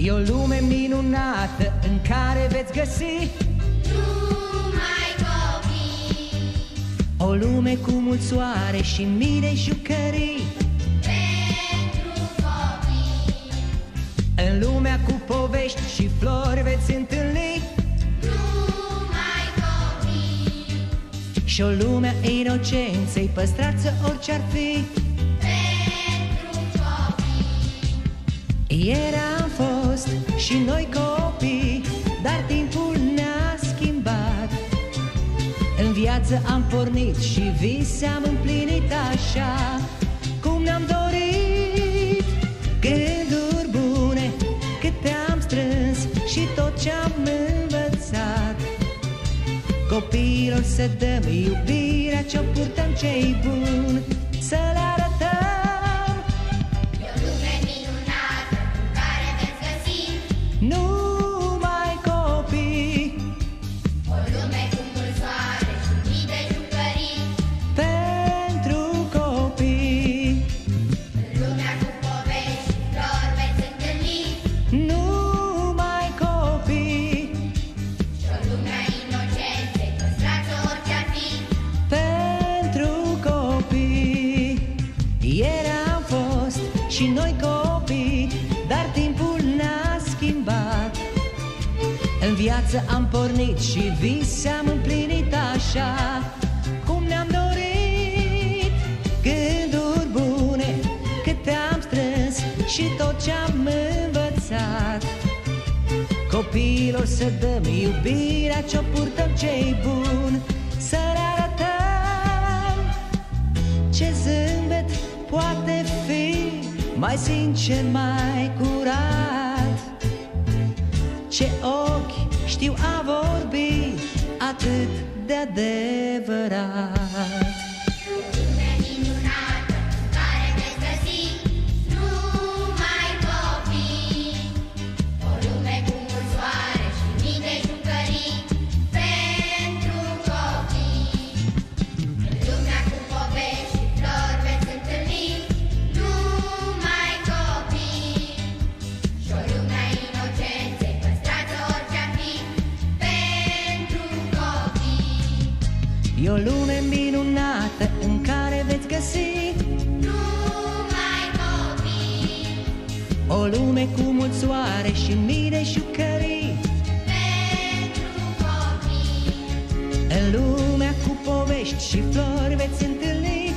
E o lume minunată în care veți găsi numai copii. o lume cu mult soare și mii de jucării. Pentru copii. În lumea cu povești și flori veți întâlni Numai copii. și o lume a inocenței, păstrați orice-ar fi. Pentru copii. Ieri am fost și noi copii, dar timpul ne-a schimbat. În viață am pornit și vise am împlinit așa cum ne-am dorit. Gânduri bune câte am strâns și tot ce-am învățat. Copiilor să dăm iubirea ce-o purtăm ce-i bun, să le arătăm. E o lume minunată în care veți găsi Numai copii. o lume cu mult soare și mii de jucării. Pentru copii. În lumea cu povești și flori veți întâlni Numai copii. și o lume a inocenței, păstrați orice-ar fi. Pentru copii. Ieri am fost și noi copii, dar timpul ne-a schimbat. În viață am pornit și vise am împlinit așa cum ne-am dorit. Gânduri bune câte am strâns și tot ce-am învățat. Copiilor să dăm iubirea ce-o purtăm ce-i bun, să le arătăm. Ce zâmbet poate fi mai sincer, mai curat? Ce ochi știu a vorbi atât de adevărat? O lume minunată în care veți găsi numai copii. O lume cu mult soare și mii de jucării. Pentru copii. În lumea cu povești și flori veți întâlni numai copii. Și o lume a inocenței, păstrați orice-ar fi. Pentru copii. E o lume minunată în care veți găsi Numai copii. o lume cu mult soare și mii de jucării. Pentru copii. În lumea cu povești și flori veți întâlni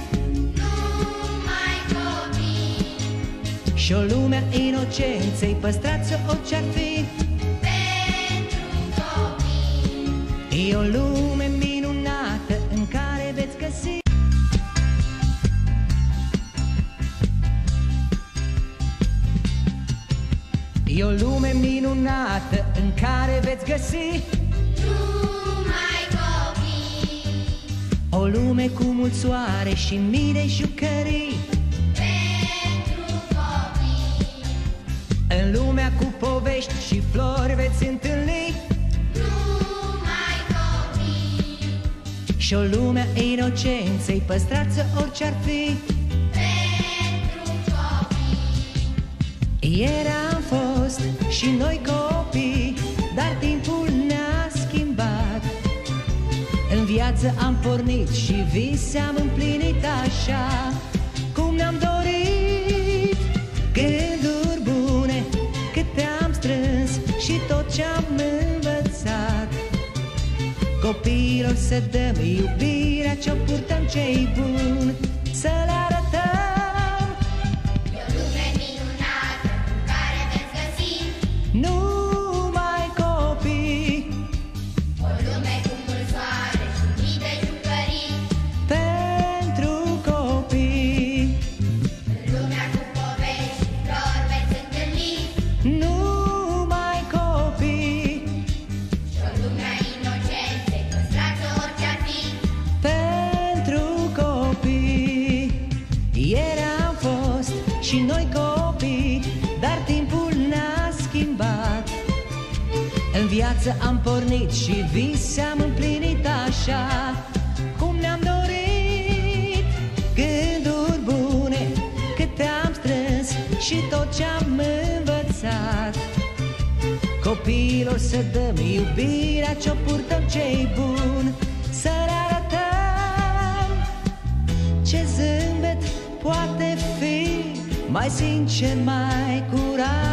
Numai copii. și o lume a inocenței, păstrați orice-ar fi. Pentru copii. E o lume minunată în care veți găsi E o lume minunată în care veți găsi Numai copii. o lume cu mult soare și mii de jucării. Pentru copii. În lumea cu povești și flori veți întâlni Numai copii. și o lume a inocenței, păstrați orice-ar fi. Pentru copii. Ieri am fost și noi copii, dar timpul ne-a schimbat. În viață am pornit și vise am împlinit așa cum ne-am dorit. Gânduri bune câte am strâns și tot ce-am învățat. Copiilor să dăm iubirea ce-o purtăm ce-i bun, să le arătăm. E o lume minunată în care veți găsi Numai copii. o lume cu mult soare și mii de jucării. Pentru copii. În lumea cu povești și flori veți întâlni Numai copii. și o lume a inocenței, păstrați orice-ar fi. Pentru copii. Ieri am fost și noi copii, dar timpul ne-a schimbat. În viață am pornit și vise am împlinit așa cum ne-am dorit. Gânduri bune câte am strâns și tot ce-am învățat. copiilor să dăm iubirea ce-o purtăm ce-i bun. Să le arătăm ce zâmbet poate fi mai sincer, mai curat.